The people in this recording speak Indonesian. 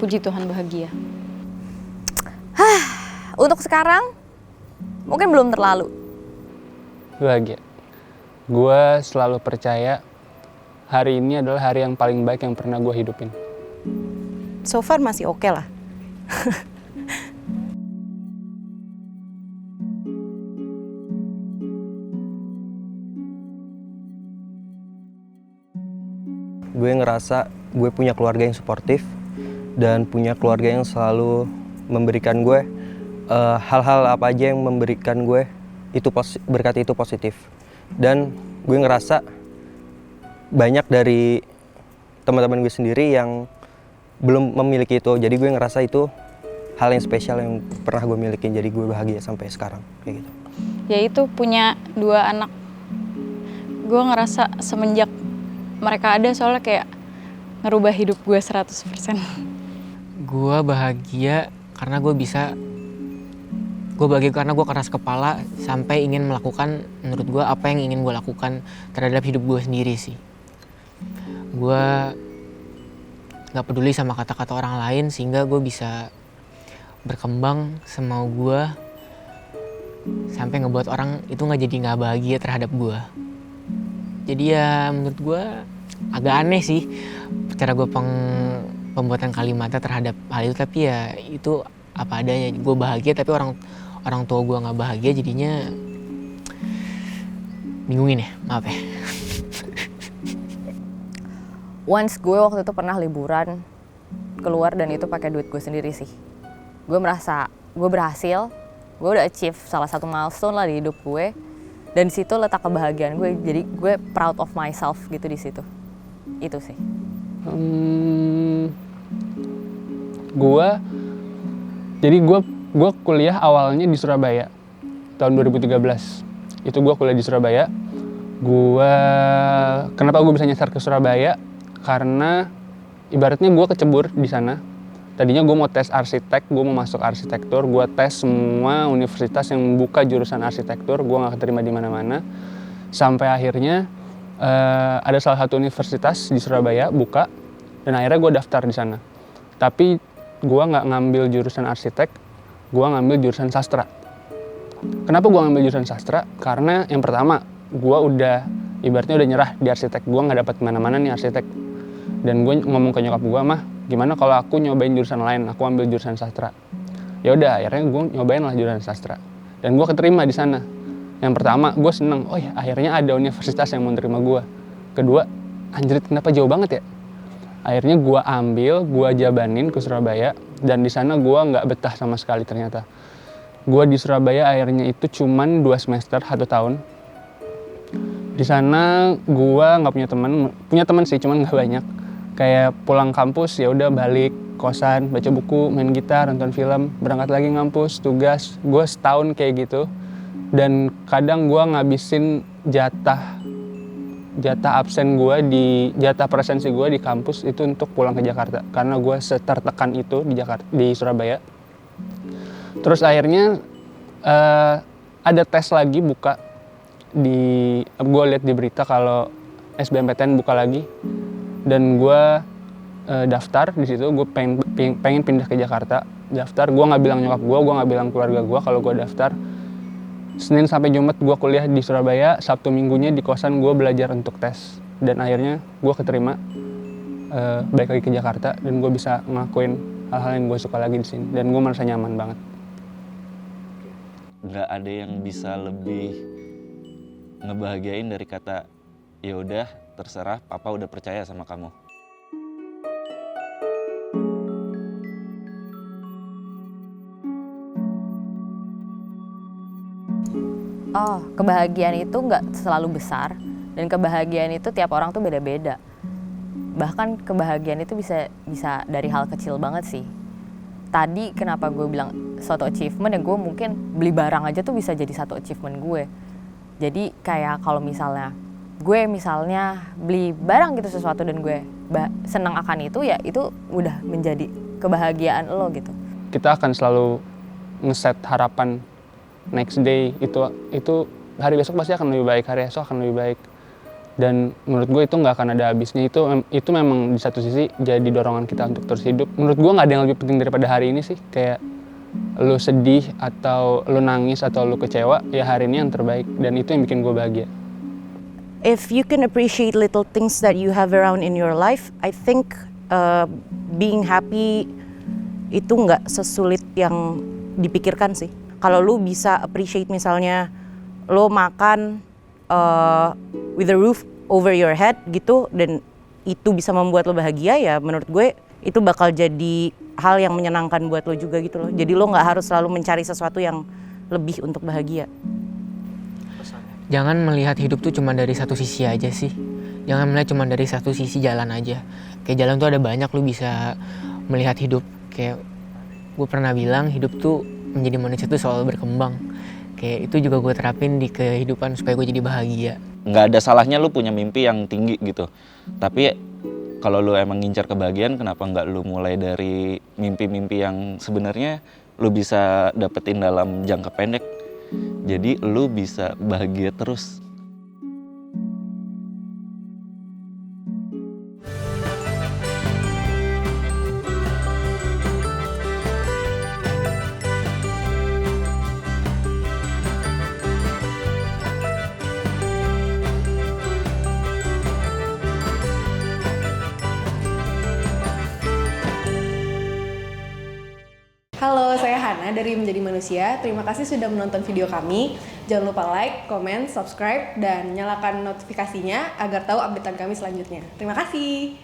puji Tuhan bahagia. Untuk sekarang, mungkin belum terlalu. Bahagia. Gue selalu percaya hari ini adalah hari yang paling baik yang pernah gue hidupin. So far masih oke lah. Gue ngerasa gue punya keluarga yang suportif dan punya keluarga yang selalu memberikan gue hal-hal apa aja yang memberikan gue itu berkat itu positif. Dan gue ngerasa banyak dari teman-teman gue sendiri yang belum memiliki itu. Jadi gue ngerasa itu hal yang spesial yang pernah gue miliki. Jadi gue bahagia sampai sekarang kayak gitu. Yaitu punya 2 anak. Gue ngerasa semenjak mereka ada soalnya kayak ngerubah hidup gue 100%. Gue bahagia karena gue bahagia karena gue keras kepala sampai ingin melakukan menurut gue apa yang ingin gue lakukan terhadap hidup gue sendiri sih. Gue gak peduli sama kata-kata orang lain sehingga gue bisa berkembang semau gue sampai ngebuat orang itu jadi gak bahagia terhadap gue. Jadi ya menurut gue agak aneh sih cara gue pembuatan kalimatnya terhadap hal itu, tapi ya itu apa adanya. Gue bahagia tapi orang tua gue nggak bahagia, jadinya bingungin ya, maaf ya. Once gue waktu itu pernah liburan keluar dan itu pakai duit gue sendiri sih. Gue merasa gue berhasil, gue udah achieve salah satu milestone lah di hidup gue. Dan di situ letak kebahagiaan gue, jadi gue proud of myself gitu di situ. Itu sih. Gue kuliah awalnya di Surabaya tahun 2013. Itu gue kuliah di Surabaya. Kenapa gue bisa nyasar ke Surabaya? Karena ibaratnya gue kecebur di sana. Tadinya gue mau tes arsitek, gue mau masuk arsitektur, gue tes semua universitas yang membuka jurusan arsitektur, gue nggak keterima di mana-mana. Sampai akhirnya ada salah satu universitas di Surabaya buka, dan akhirnya gue daftar di sana. Tapi gue nggak ngambil jurusan arsitek, gue ngambil jurusan sastra. Kenapa gue ngambil jurusan sastra? Karena yang pertama, gue ibaratnya udah nyerah di arsitek, gue nggak dapat mana-mana nih arsitek. Dan gue ngomong ke nyokap gue, mah, gimana kalau aku nyobain jurusan lain, aku ambil jurusan sastra. Ya udah, akhirnya gue nyobain lah jurusan sastra. Dan gue keterima di sana. Yang pertama, gue seneng, oh ya akhirnya ada universitas yang mau terima gue. Kedua, anjrit kenapa jauh banget ya? Akhirnya gue ambil, gue jabanin ke Surabaya, dan di sana gue nggak betah sama sekali ternyata. Gue di Surabaya akhirnya itu cuman 2 semester, 1 tahun. Di sana gue nggak punya teman sih, cuman nggak banyak. Kayak pulang kampus ya udah balik kosan, baca buku, main gitar, nonton film, berangkat lagi ngampus, tugas. Gue setahun kayak gitu. Dan kadang gue ngabisin jatah absen gue jatah presensi gue di kampus itu untuk pulang ke Jakarta karena gue setertekan itu di Surabaya. Terus akhirnya ada tes lagi buka gue lihat di berita kalau SBMPTN buka lagi. Dan gue daftar di situ, gue pengen pindah ke Jakarta. Daftar, gue nggak bilang nyokap gue nggak bilang keluarga gue kalau gue daftar. Senin sampai Jumat gue kuliah di Surabaya, Sabtu Minggunya di kosan gue belajar untuk tes. Dan akhirnya gue keterima balik lagi ke Jakarta dan gue bisa ngelakuin hal-hal yang gue suka lagi di sini. Dan gue merasa nyaman banget. Nggak ada yang bisa lebih ngebahagiain dari kata ya udah terserah, papa udah percaya sama kamu. Oh, kebahagiaan itu nggak selalu besar dan kebahagiaan itu tiap orang tuh beda-beda. Bahkan kebahagiaan itu bisa dari hal kecil banget sih. Tadi kenapa gue bilang suatu achievement ya, gue mungkin beli barang aja tuh bisa jadi satu achievement gue. Jadi kayak kalau misalnya beli barang gitu sesuatu dan gue senang akan itu, ya itu udah menjadi kebahagiaan lo gitu. Kita akan selalu ngeset harapan next day itu hari besok pasti akan lebih baik, hari esok akan lebih baik. Dan menurut gue itu nggak akan ada habisnya. Itu memang di satu sisi jadi dorongan kita untuk terus hidup. Menurut gue nggak ada yang lebih penting daripada hari ini sih. Kayak lu sedih atau lu nangis atau lu kecewa, ya hari ini yang terbaik. Dan itu yang bikin gue bahagia. If you can appreciate little things that you have around in your life, I think being happy itu nggak sesulit yang dipikirkan sih. Kalau lu bisa appreciate misalnya lu makan with a roof over your head gitu, dan itu bisa membuat lo bahagia, ya menurut gue itu bakal jadi hal yang menyenangkan buat lo juga gitu loh. Jadi lo nggak harus selalu mencari sesuatu yang lebih untuk bahagia. Jangan melihat hidup tuh cuma dari satu sisi aja sih. Jangan melihat cuma dari satu sisi jalan aja. Kayak jalan tuh ada banyak, lu bisa melihat hidup. Kayak gue pernah bilang hidup tuh menjadi manusia tuh selalu berkembang. Kayak itu juga gue terapin di kehidupan supaya gue jadi bahagia. Nggak ada salahnya lu punya mimpi yang tinggi gitu. Tapi kalau lu emang ngincar kebahagiaan, kenapa nggak lu mulai dari mimpi-mimpi yang sebenarnya lu bisa dapetin dalam jangka pendek. Jadi lu bisa bahagia terus. Halo, saya Hana dari Menjadi Manusia. Terima kasih sudah menonton video kami. Jangan lupa like, comment, subscribe, dan nyalakan notifikasinya agar tahu updatean kami selanjutnya. Terima kasih.